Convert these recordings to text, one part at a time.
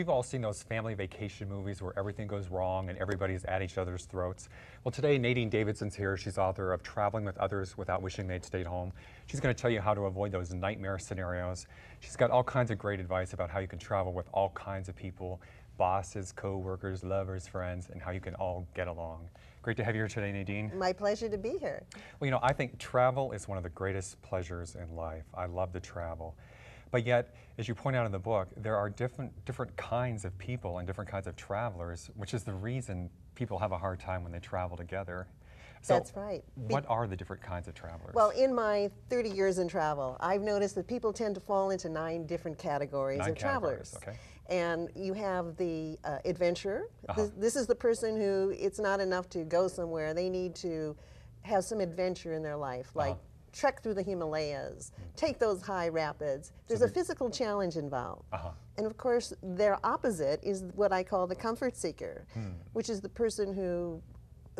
we've all seen those family vacation movies where everything goes wrong and everybody's at each other's throats. Well, today Nadine Davidson's here. She's author of Traveling with Others Without Wishing They'd Stayed Home. She's going to tell you how to avoid those nightmare scenarios. She's got all kinds of great advice about how you can travel with all kinds of people, bosses, co-workers, lovers, friends, and how you can all get along. Great to have you here today, Nadine. My pleasure to be here. Well, you know, I think travel is one of the greatest pleasures in life. I love to travel. But yet, as you point out in the book, there are different kinds of people and different kinds of travelers, which is the reason people have a hard time when they travel together. So that's right. What are the different kinds of travelers? Well, in my 30 years in travel, I've noticed that people tend to fall into 9 different categories of travelers. Okay. And you have the adventurer. This is the person who it's not enough to go somewhere. They need to have some adventure in their life, like trek through the Himalayas, take those high rapids. There's a physical challenge involved. And of course, their opposite is what I call the comfort seeker, which is the person whose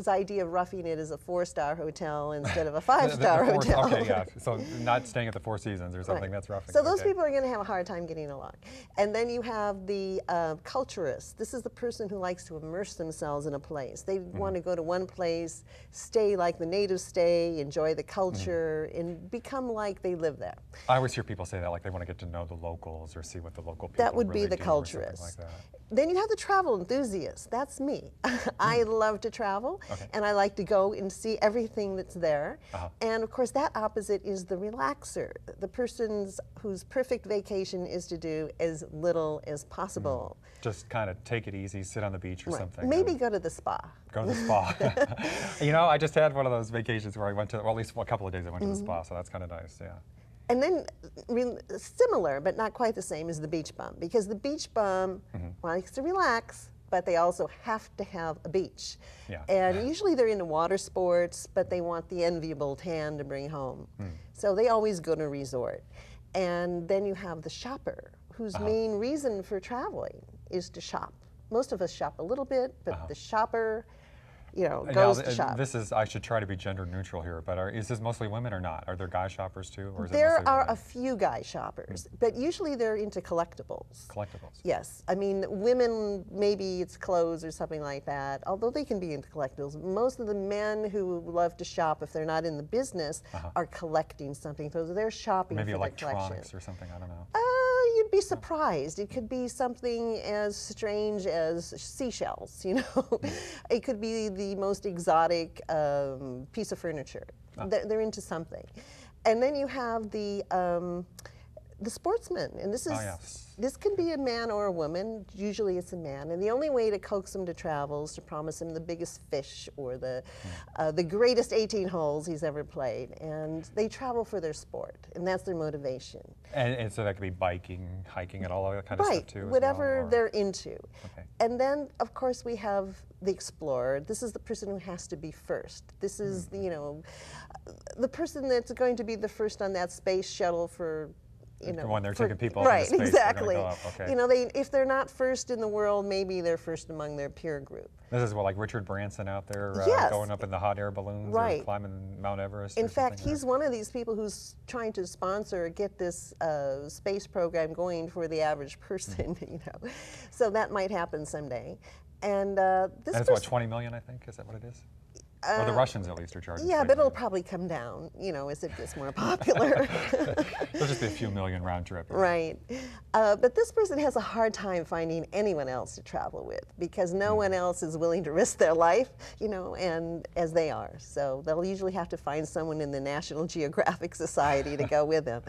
idea of roughing it is a 4-star hotel instead of a 5-star hotel. Okay, yeah. So not staying at the Four Seasons or something, that's roughing. So those people are going to have a hard time getting along. And then you have the culturist. This is the person who likes to immerse themselves in a place. They want to go to one place, stay like the natives stay, enjoy the culture, and become like they live there. I always hear people say that, like they want to get to know the locals or see what the local people That would really be the do culturist. Or something like that. Then you have the travel enthusiast. That's me. I love to travel, and I like to go and see everything that's there. And of course, that opposite is the relaxer, the person whose perfect vacation is to do as little as possible. Just kind of take it easy, sit on the beach or something. Maybe go to the spa. Go to the spa. You know, I just had one of those vacations where I went to, well, at least a couple of days I went to the spa, so that's kind of nice, yeah. And then, similar, but not quite the same, is the beach bum. Because the beach bum likes to relax, but they also have to have a beach. And usually they're into water sports, but they want the enviable tan to bring home. So they always go to a resort. And then you have the shopper, whose main reason for traveling is to shop. Most of us shop a little bit, but the shopper, you know, goes to shop. This is, I should try to be gender neutral here, but is this mostly women or not? Are there guy shoppers too? Or is there it are women? a few guy shoppers, but usually they're into collectibles. Collectibles? Yes. I mean, women, maybe it's clothes or something like that, although they can be into collectibles. Most of the men who love to shop, if they're not in the business, are collecting something. So they're shopping for their collection. Maybe electronics or something, I don't know. You'd be surprised. It could be something as strange as seashells, you know. It could be the most exotic piece of furniture. They're into something. And then you have the sportsman, and this is this can be a man or a woman. Usually it's a man, and the only way to coax him to travel is to promise him the biggest fish or the greatest 18 holes he's ever played. And they travel for their sport, and that's their motivation. And so that could be biking, hiking, and all that kind of stuff too. Right, whatever they're into. And then, of course, we have the explorer. This is the person who has to be first. This is, you know, the person that's going to be the first on that space shuttle for, you know, when they're taking people up into space, exactly. Go up. You know, if they're not first in the world, maybe they're first among their peer group. This is what, like Richard Branson out there going up in the hot air balloons or climbing Mount Everest. In fact, he's one of these people who's trying to sponsor, get this space program going for the average person. You know, so that might happen someday. And that's what, 20 million, I think. Is that what it is? Or the Russians at least are charging. Yeah, but it'll probably come down, you know, as it gets more popular. There'll just be a few million round trip. Right. But this person has a hard time finding anyone else to travel with because no one else is willing to risk their life, you know, and as they are. So they'll usually have to find someone in the National Geographic Society to go with them.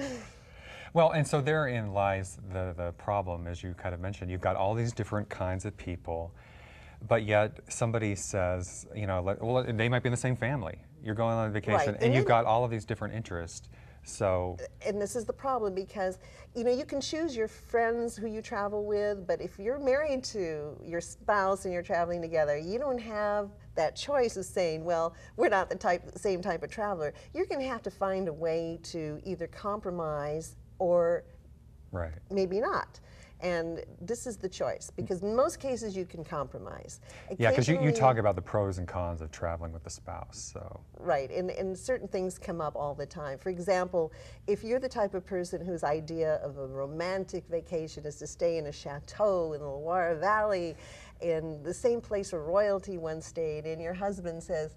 Well, and so therein lies the problem, as you kind of mentioned. You've got all these different kinds of people. But yet somebody says, you know, well, they might be in the same family. You're going on vacation, and you've got all of these different interests. So, and this is the problem because, you know, you can choose your friends who you travel with, but if you're married to your spouse and you're traveling together, you don't have that choice of saying, well, we're not the same type of traveler. You're going to have to find a way to either compromise or maybe not. And this is the choice, because in most cases you can compromise. Yeah, because you talk about the pros and cons of traveling with the spouse, so. Right, and certain things come up all the time. For example, if you're the type of person whose idea of a romantic vacation is to stay in a chateau in the Loire Valley, in the same place where royalty once stayed, and your husband says,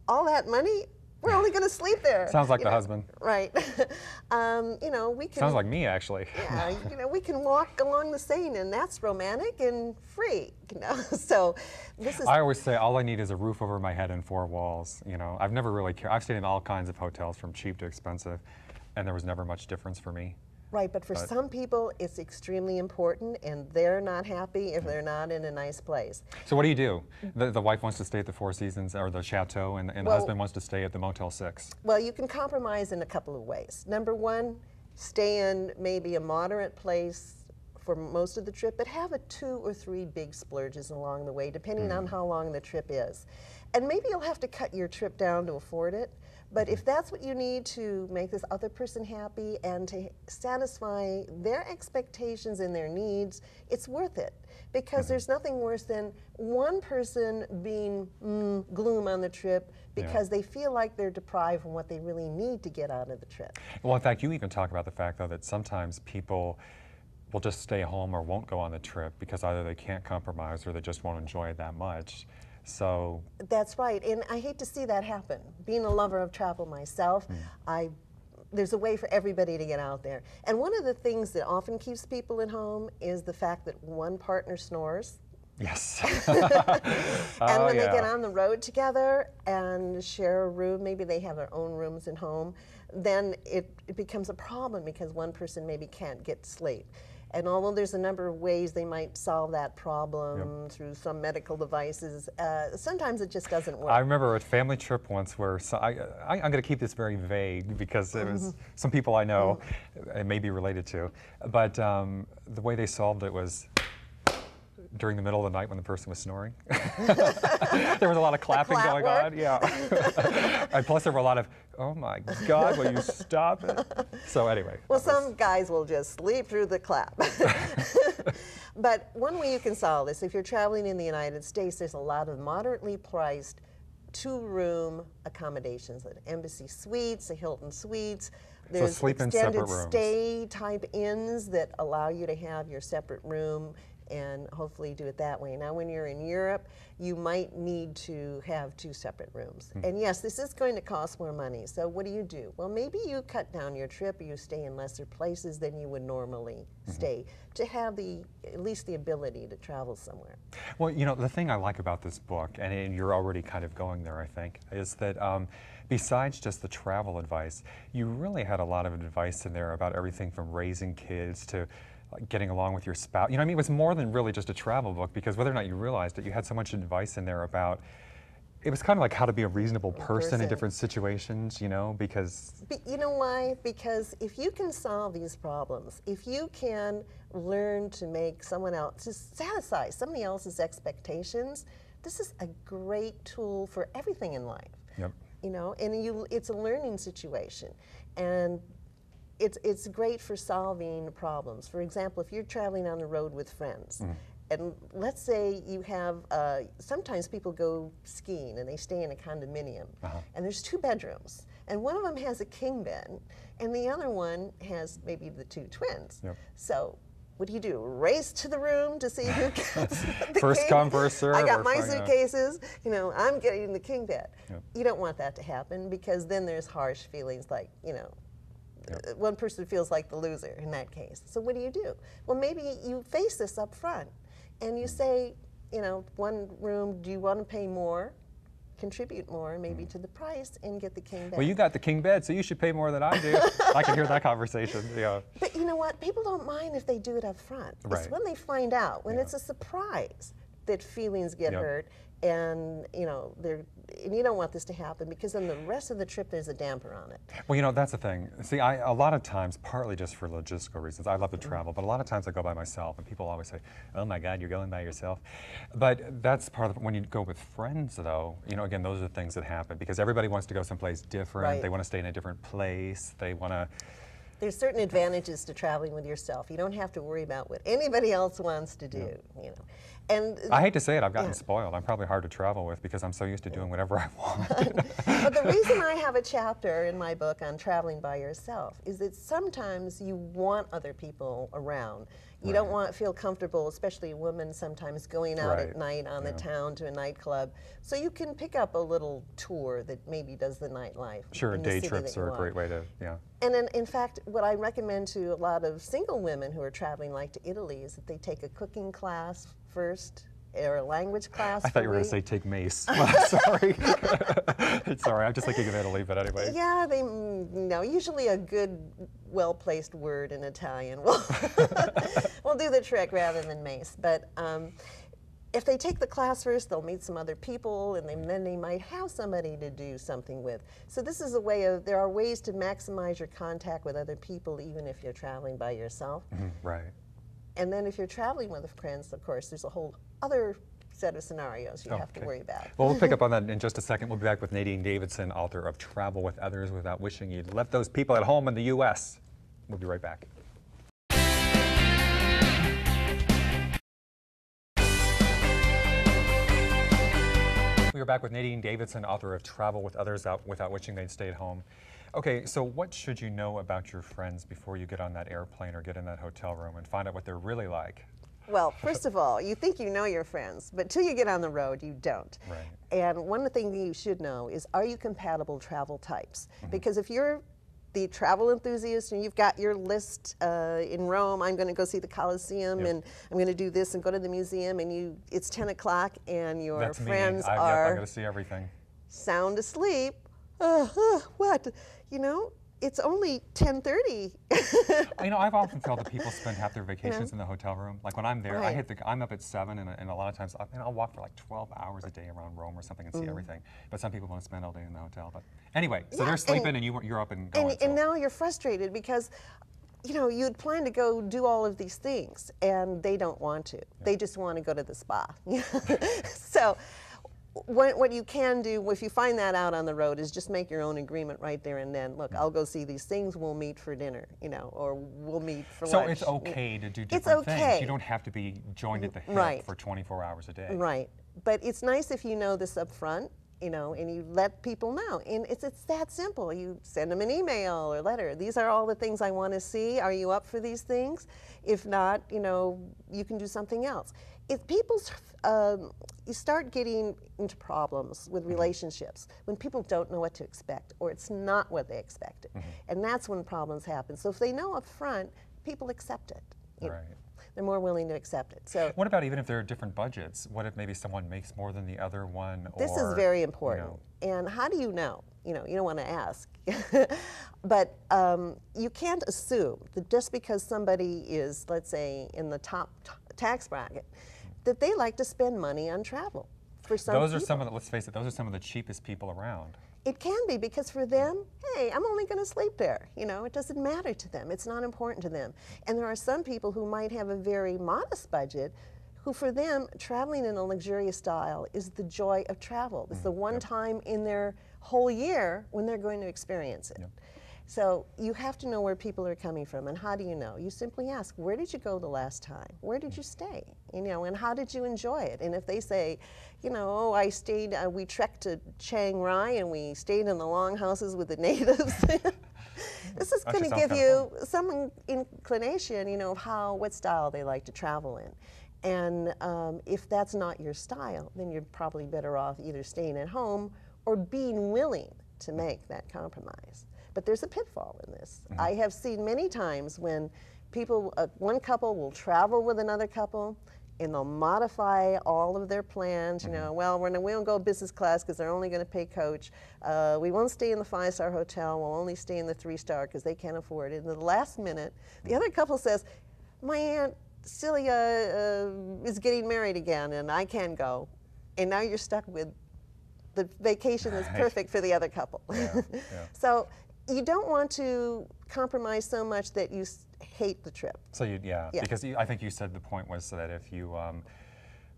all that money? We're only going to sleep there. Sounds like the husband. Right. You know, we can. Sounds like me, actually. Yeah, you know, we can walk along the Seine, and that's romantic and free. You know, so this is. I always say all I need is a roof over my head and 4 walls. You know, I've never really cared. I've stayed in all kinds of hotels, from cheap to expensive, and there was never much difference for me. Right, but for some people, it's extremely important, and they're not happy if they're not in a nice place. So what do you do? The wife wants to stay at the Four Seasons or the Chateau, and the husband wants to stay at the Motel 6. Well, you can compromise in a couple of ways. Number one, stay in maybe a moderate place for most of the trip, but have 2 or 3 big splurges along the way, depending on how long the trip is. And maybe you'll have to cut your trip down to afford it. But if that's what you need to make this other person happy and to satisfy their expectations and their needs, it's worth it. Because there's nothing worse than one person being gloom on the trip because they feel like they're deprived from what they really need to get out of the trip. Well, in fact, you even talk about the fact, though, that sometimes people will just stay home or won't go on the trip because either they can't compromise or they just won't enjoy it that much. So that's right, and I hate to see that happen. Being a lover of travel myself, there's a way for everybody to get out there. And one of the things that often keeps people at home is the fact that one partner snores. Yes. And when they get on the road together and share a room, maybe they have their own rooms at home, then it becomes a problem because one person maybe can't get sleep. And although there's a number of ways they might solve that problem through some medical devices, sometimes it just doesn't work. I remember a family trip once where, I'm going to keep this very vague because it was some people I know it may be related to, but the way they solved it was during the middle of the night when the person was snoring. There was a lot of clapping going on. Yeah. And plus there were a lot of, oh my God, will you stop it? So anyway. Well, some guys will just sleep through the clap. But one way you can solve this, if you're traveling in the United States, there's a lot of moderately priced 2-room accommodations, like Embassy Suites, the Hilton Suites. There's extended stay type inns that allow you to have your separate room and hopefully do it that way. Now, when you're in Europe, you might need to have 2 separate rooms. And yes, this is going to cost more money. So what do? Well, maybe you cut down your trip or you stay in lesser places than you would normally stay to have at least the ability to travel somewhere. Well, you know, the thing I like about this book, and you're already kind of going there, I think, is that besides just the travel advice, you really had a lot of advice in there about everything from raising kids to getting along with your spouse. You know, I mean, it was more than really just a travel book, because whether or not you realized it, you had so much advice in there about, it was kind of like how to be a reasonable person in different situations, you know, because... You know why? Because if you can solve these problems, if you can learn to make someone else, to satisfy somebody else's expectations, this is a great tool for everything in life. Yep. You know, and it's a learning situation. And it's great for solving problems. For example, if you're traveling on the road with friends, and let's say you have, sometimes people go skiing and they stay in a condominium, and there's 2 bedrooms, and one of them has a king bed, and the other one has maybe the 2 twins. So what do? Race to the room to see who gets the first king? come, first serve. I got my suitcases, you know, I'm getting the king bed. You don't want that to happen, because then there's harsh feelings like, you know, one person feels like the loser in that case. So what do? Well, maybe you face this up front and you say, you know, one room, do you want to pay more, contribute more maybe to the price, and get the king bed? Well, you got the king bed, so you should pay more than I do. I can hear that conversation. Yeah. But you know what? People don't mind if they do it up front. It's when they find out, when it's a surprise, that feelings get hurt, and you know, and you don't want this to happen, because then the rest of the trip there's a damper on it. Well, you know, that's the thing. See, a lot of times, partly just for logistical reasons, I love to travel, but a lot of times I go by myself, and people always say, oh my God, you're going by yourself. But that's part of, when you go with friends though, you know, again, those are the things that happen, because everybody wants to go someplace different. They want to stay in a different place. They want to, There's certain advantages to traveling with yourself. You don't have to worry about what anybody else wants to do, you know. And I hate to say it, I've gotten spoiled. I'm probably hard to travel with because I'm so used to doing whatever I want. But the reason I have a chapter in my book on traveling by yourself is that sometimes you want other people around. You don't want to feel comfortable, especially a woman sometimes going out at night on the town to a nightclub. So you can pick up a little tour that maybe does the nightlife. Sure, day trips are a great way to, And then, in fact, what I recommend to a lot of single women who are traveling like to Italy is that they take a cooking class first, or a language class. I thought you were going to say take mace. Sorry. Sorry, I'm just thinking of Italy, but anyway. Yeah, no, usually a good, well-placed word in Italian will do the trick rather than mace. But if they take the class first, they'll meet some other people, and then they might have somebody to do something with. So this is a way of, there are ways to maximize your contact with other people, even if you're traveling by yourself. Right. And then if you're traveling with friends, of course, there's a whole other set of scenarios you have to worry about. Well, we'll pick up on that in just a second. We'll be back with Nadine Davidson, author of Travel with Others Without Wishing You'd Left Those People at Home in the U.S. We'll be right back. We are back with Nadine Davidson, author of Travel with Others Without Wishing They'd Stayed Home. Okay, so what should you know about your friends before you get on that airplane or get in that hotel room and find out what they're really like? Well, first of all, you think you know your friends, but till you get on the road, you don't. Right. And one thing that you should know is, are you compatible travel types? Because if you're the travel enthusiast and you've got your list in Rome, I'm going to go see the Colosseum and I'm going to do this and go to the museum, and it's 10 o'clock and your friends are I'm going to see everything. Sound asleep. What? You know, it's only 10:30. You know, I've often felt that people spend half their vacations in the hotel room. Like when I'm there, I'm up at 7, and a lot of times I'll walk for like 12 hours a day around Rome or something and see everything. But some people want to spend all day in the hotel. But anyway, so they're sleeping and you're up and going. And now you're frustrated because, you know, you'd planned to go do all of these things and they don't want to. They just want to go to the spa. So what you can do, if you find that out on the road, is just make your own agreement right there and then. Look, I'll go see these things, we'll meet for dinner, you know, or we'll meet for lunch. So it's okay to do different things. You don't have to be joined at the hip for 24 hours a day. Right. But it's nice if you know this up front, you know, and you let people know. And it's that simple. You send them an email or letter. These are all the things I want to see. Are you up for these things? If not, you know, you can do something else. If people's, you start getting into problems with relationships when people don't know what to expect, or it's not what they expected. And that's when problems happen. So if they know up front, people accept it. Right. They're more willing to accept it. So what about even if there are different budgets? What if maybe someone makes more than the other one? This is very important. You know. And how do you know? You know, you don't want to ask. But you can't assume that just because somebody is, let's say, in the top tax bracket, that they like to spend money on travel. For some those are some of the, let's face it, those are some of the cheapest people around. It can be, because for them, hey, I'm only going to sleep there. You know, it doesn't matter to them. It's not important to them. And there are some people who might have a very modest budget, who for them, traveling in a luxurious style is the joy of travel. It's the one time in their whole year when they're going to experience it. So you have to know where people are coming from. And how do you know? You simply ask, where did you go the last time? Where did you stay? You know, and how did you enjoy it? And if they say, you know, oh, I stayed, we trekked to Chiang Rai and we stayed in the longhouses with the natives. This is going to give you some inclination, you know, of what style they like to travel in. And if that's not your style, then you're probably better off either staying at home or being willing to make that compromise. But there's a pitfall in this. I have seen many times when people, one couple will travel with another couple, and they'll modify all of their plans. You know, well, we won't go business class because they're only going to pay coach. We won't stay in the 5-star hotel. We'll only stay in the 3-star because they can't afford it. And at the last minute, the other couple says, my Aunt Celia is getting married again, and I can't go. And now you're stuck with the vacation that's perfect for the other couple. So you don't want to compromise so much that you hate the trip. So because I think you said the point was that if you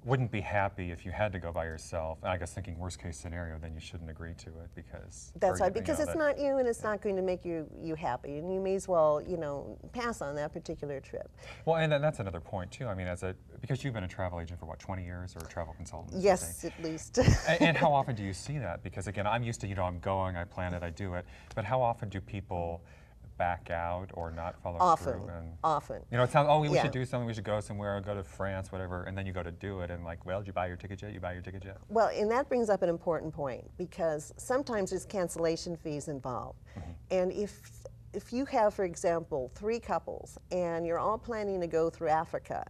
wouldn't be happy if you had to go by yourself. And I guess thinking worst case scenario, then you shouldn't agree to it because that's right, because it's not you and it's not going to make you happy, and you may as well, you know, pass on that particular trip. Well, and then that's another point too. I mean, because you've been a travel agent for what, 20 years or a travel consultant? Yes, at least. and how often do you see that? Because again, I'm used to, you know, I'm going, I plan it, I do it. But how often do people back out or not follow through? Often. You know, it sounds, oh, we should do something, we should go somewhere, go to France, whatever, and then you go to do it, and like, well, did you buy your ticket yet? You buy your ticket yet? Well, and that brings up an important point, because sometimes there's cancellation fees involved. And if you have, for example, 3 couples, and you're all planning to go through Africa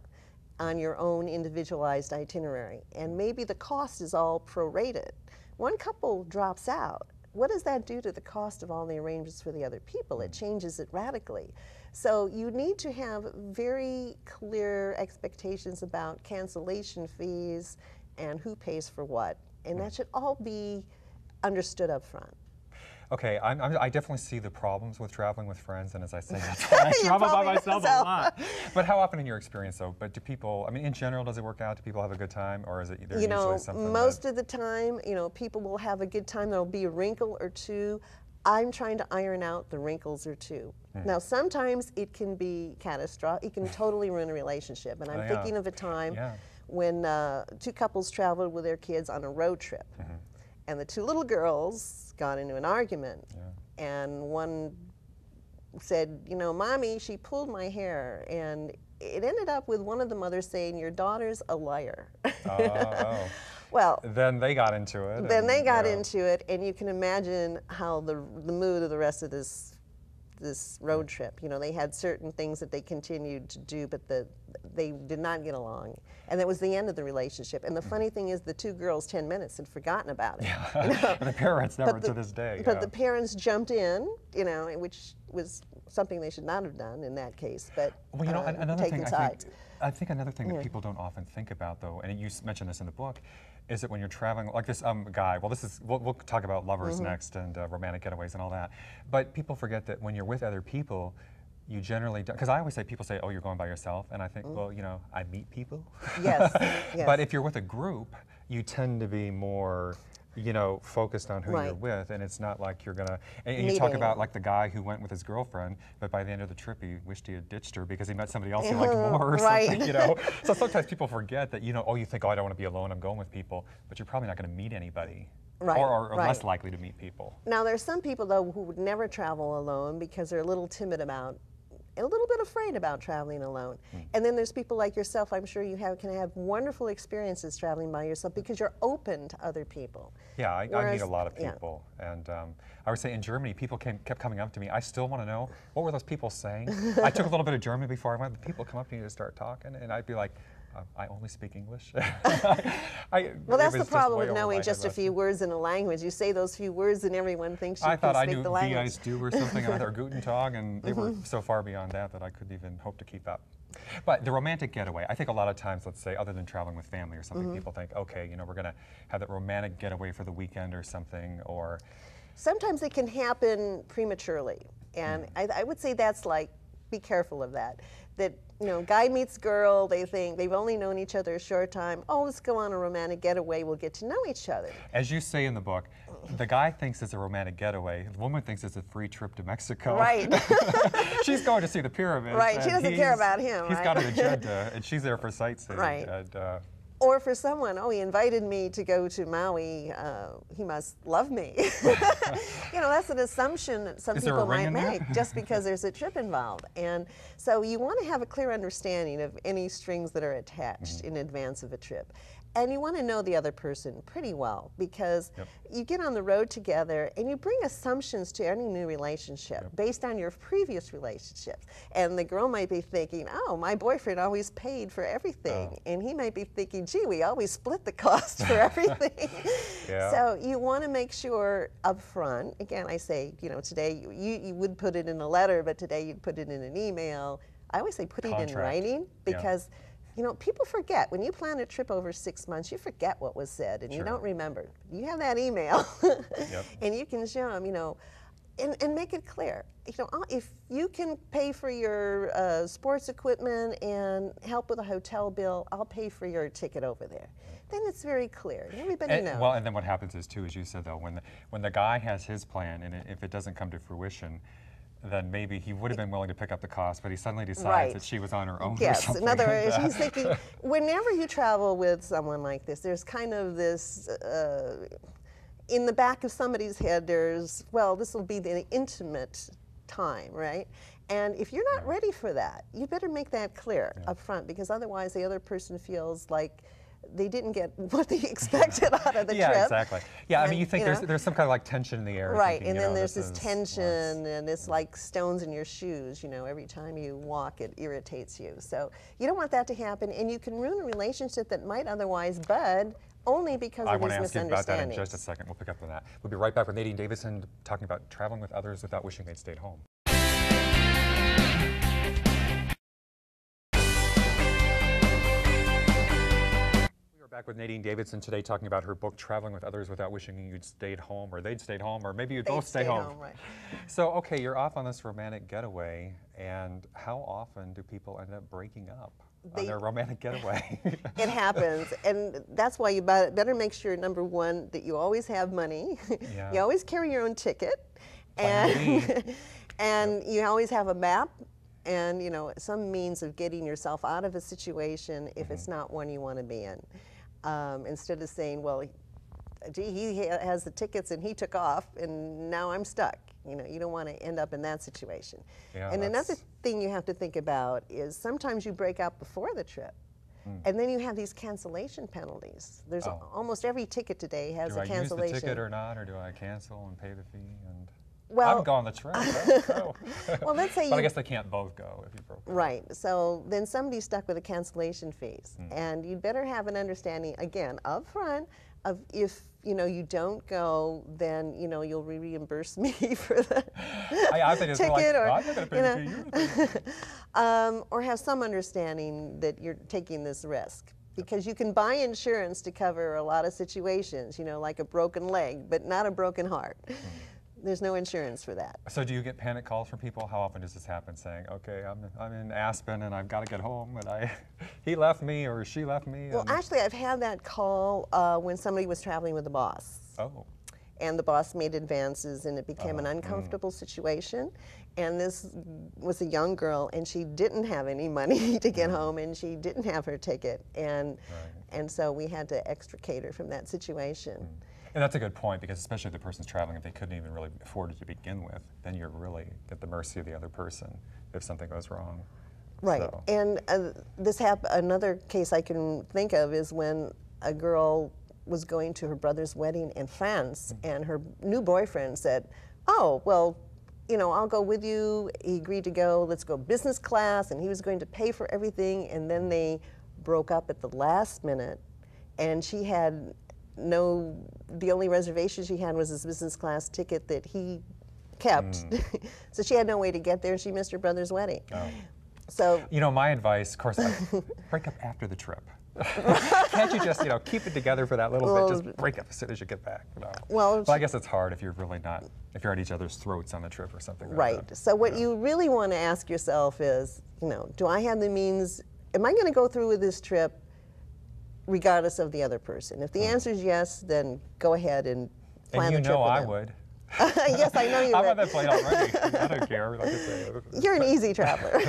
on your own individualized itinerary, and maybe the cost is all prorated, one couple drops out. What does that do to the cost of all the arrangements for the other people? It changes it radically. So you need to have very clear expectations about cancellation fees and who pays for what, and that should all be understood up front. Okay, I definitely see the problems with traveling with friends, and as I say, that's why I travel by myself a lot. But how often in your experience, though, but do people, I mean, in general, does it work out? Do people have a good time, or is it either usually something most of the time, you know, people will have a good time. There'll be a wrinkle or two. I'm trying to iron out the wrinkles or two. Now, sometimes it can be catastrophic. It can totally ruin a relationship, and I'm thinking of a time when 2 couples traveled with their kids on a road trip. And the 2 little girls got into an argument, and one said, you know, Mommy, she pulled my hair, and it ended up with one of the mothers saying, your daughter's a liar. Well, then they got into it. Then they got into it, and you can imagine how the mood of the rest of this road trip. You know, they had certain things that they continued to do, but they did not get along. And that was the end of the relationship. And the funny thing is, the 2 girls, 10 minutes, had forgotten about it. You know? And the parents never to this day. But the parents jumped in, you know, which was something they should not have done in that case. But well, you know, another thing sides. I think another thing that people don't often think about, though, and you mentioned this in the book, is that when you're traveling, like this guy, well, we'll talk about lovers next and romantic getaways and all that, but people forget that when you're with other people, you generally don't, because I always say, people say, oh, you're going by yourself, and I think, well, you know, I meet people. Yes, But if you're with a group, you tend to be more, you know, focused on who you're with, and it's not like you're gonna, and you talk about like the guy who went with his girlfriend, but by the end of the trip he wished he had ditched her because he met somebody else he liked more or something, you know. So sometimes people forget that, you know, oh, you think, oh, I don't want to be alone, I'm going with people, but you're probably not gonna meet anybody. Or less likely to meet people. Now, there's some people, though, who would never travel alone because they're a little timid about, a little bit afraid about traveling alone. And then there's people like yourself, I'm sure you can have wonderful experiences traveling by yourself because you're open to other people. Yeah, I meet a lot of people. And I would say in Germany, people kept coming up to me. I still want to know, what were those people saying? I took a little bit of German before I went, but people come up to me to start talking, and I'd be like, I only speak English. Well, that's the problem with knowing just a few words in a language. You say those few words and everyone thinks you can speak the language. I thought I knew "wie du" or something, or Guten Tag, and they were so far beyond that I couldn't even hope to keep up. But the romantic getaway, I think a lot of times, let's say, other than traveling with family or something, people think, okay, you know, we're going to have that romantic getaway for the weekend or something, or... Sometimes it can happen prematurely, and I would say that's like, be careful of that. That, you know, guy meets girl, they think they've only known each other a short time. Oh, let's go on a romantic getaway, we'll get to know each other. As you say in the book, the guy thinks it's a romantic getaway, the woman thinks it's a free trip to Mexico. Right. She's going to see the pyramids. Right, she doesn't care about him, He's got an agenda, and she's there for sightseeing. Right. And, or for someone, oh, he invited me to go to Maui, he must love me. You know, that's an assumption that some people might make just because there's a trip involved. And so you want to have a clear understanding of any strings that are attached in advance of a trip. And you want to know the other person pretty well, because you get on the road together and you bring assumptions to any new relationship based on your previous relationships. And the girl might be thinking, oh, my boyfriend always paid for everything. And he might be thinking, gee, we always split the cost for everything. So you want to make sure up front, again, I say, you know, today you would put it in a letter, but today you'd put it in an email. I always say put it in writing, because you know, people forget. When you plan a trip over 6 months, you forget what was said, and you don't remember. You have that email, and you can show them, you know, And make it clear. You know, if you can pay for your sports equipment and help with a hotel bill, I'll pay for your ticket over there. Then it's very clear. Everybody knows. Well, and then what happens is too, as you said though, when the guy has his plan, and if it doesn't come to fruition, then maybe he would have been willing to pick up the cost, but he suddenly decides that she was on her own. Yes, or something. in other words, he's thinking, whenever you travel with someone like this, there's kind of this. In the back of somebody's head, there's, well, this will be the intimate time, right? And if you're not ready for that, you better make that clear up front, because otherwise the other person feels like they didn't get what they expected out of the trip. Yeah, exactly. Yeah, and, I mean, you think there's some kind of like tension in the air. Right, thinking, and then there's this is tension, and it's like stones in your shoes. You know, every time you walk, it irritates you. So you don't want that to happen, and you can ruin a relationship that might otherwise bud only because of these misunderstandings. I want to ask you about that in just a second. We'll pick up on that. We'll be right back with Nadine Davidson talking about traveling with others without wishing they'd stayed home. We're back with Nadine Davidson today talking about her book, Traveling with Others Without Wishing You'd Stayed Home, or they'd stayed home, or maybe you'd both stay home. Right. So, okay, you're off on this romantic getaway, and how often do people end up breaking up on their romantic getaway? It happens, and that's why you better make sure, number one, that you always have money. Yeah. You always carry your own ticket, and and you always have a map, and you know, some means of getting yourself out of a situation if it's not one you want to be in. Instead of saying, well, gee, he has the tickets and he took off and now I'm stuck. You know, you don't want to end up in that situation. Yeah, and another thing you have to think about is sometimes you break up before the trip. And then you have these cancellation penalties. There's almost every ticket today has a cancellation. Do I use the ticket or not, or do I cancel and pay the fee? And well, I would go on the trip. Let's go. Well, let's say but I guess they can't both go if you broke up. Right. So then somebody's stuck with the cancellation fees, and you'd better have an understanding again up front of if you don't go, then you'll reimburse me for the I think it's ticket, like, or I'm not going to pay the fee. You're going to pay the fee. Or have some understanding that you're taking this risk. Because you can buy insurance to cover a lot of situations, like a broken leg, but not a broken heart. There's no insurance for that. So do you get panic calls from people? How often does this happen, saying, okay, I'm in Aspen and I've got to get home, and he left me or she left me? Well, actually, I've had that call when somebody was traveling with the boss. Oh. And the boss made advances, and it became an uncomfortable situation. And this was a young girl, and she didn't have any money to get home, and she didn't have her ticket. And so we had to extricate her from that situation. And that's a good point, because especially if the person's traveling, if they couldn't even really afford it to begin with, then you're really at the mercy of the other person if something goes wrong. Right. So. And another case I can think of is when a girl was going to her brother's wedding in France, and her new boyfriend said, oh, well, I'll go with you. He agreed to go. Let's go business class, and he was going to pay for everything. And then they broke up at the last minute, and she had the only reservation she had was this business class ticket that he kept. So she had no way to get there, and she missed her brother's wedding. Oh. So my advice, of course, break up after the trip. Can't you just keep it together for that little bit? Just break up as soon as you get back. Well, I guess it's hard if you're really if you're at each other's throats on the trip or something. Right. So what you really want to ask yourself is, do I have the means? Am I going to go through with this trip regardless of the other person? If the answer is yes, then go ahead and plan the trip with I them. would. Yes, I know you would. I'm on that plane already. I don't care. Like I say. You're an easy traveler.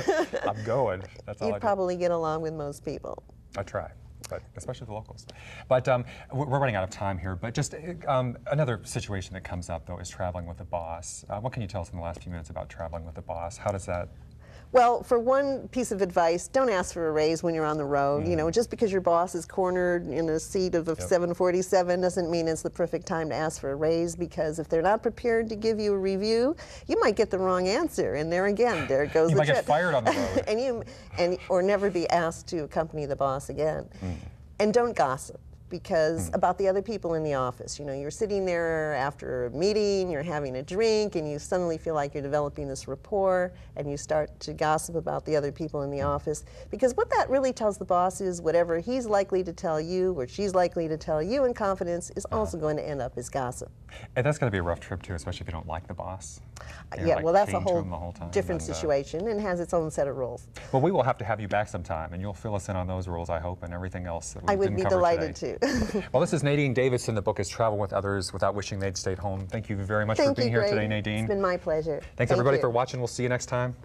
I'm going. That's all I do. You'd probably get along with most people. I try, but especially the locals. But we're running out of time here. But just another situation that comes up, though, is traveling with a boss. What can you tell us in the last few minutes about traveling with a boss? How does that? Well, for one piece of advice, don't ask for a raise when you're on the road. Just because your boss is cornered in a seat of a 747 doesn't mean it's the perfect time to ask for a raise, because if they're not prepared to give you a review, you might get the wrong answer, and there again, there goes the trip. You might get fired on the road. or never be asked to accompany the boss again. And don't gossip. because about the other people in the office. You know, you're sitting there after a meeting, you're having a drink, and you suddenly feel like you're developing this rapport, and you start to gossip about the other people in the office. Because what that really tells the boss is whatever he's likely to tell you or she's likely to tell you in confidence is also going to end up as gossip. And that's going to be a rough trip too, especially if you don't like the boss. You know, Yeah, like well, that's a chained to whole him the whole time, different and, situation and has its own set of rules. Well, we will have to have you back sometime, and you'll fill us in on those rules, I hope, and everything else that we I would didn't be cover delighted today. to. Well, this is Nadine Davidson. The book is Travel with Others Without Wishing They'd Stayed Home. Thank you very much for Thank being you, here Greg. today, Nadine. It's been my pleasure. Thanks Thank everybody you. for watching. We'll see you next time.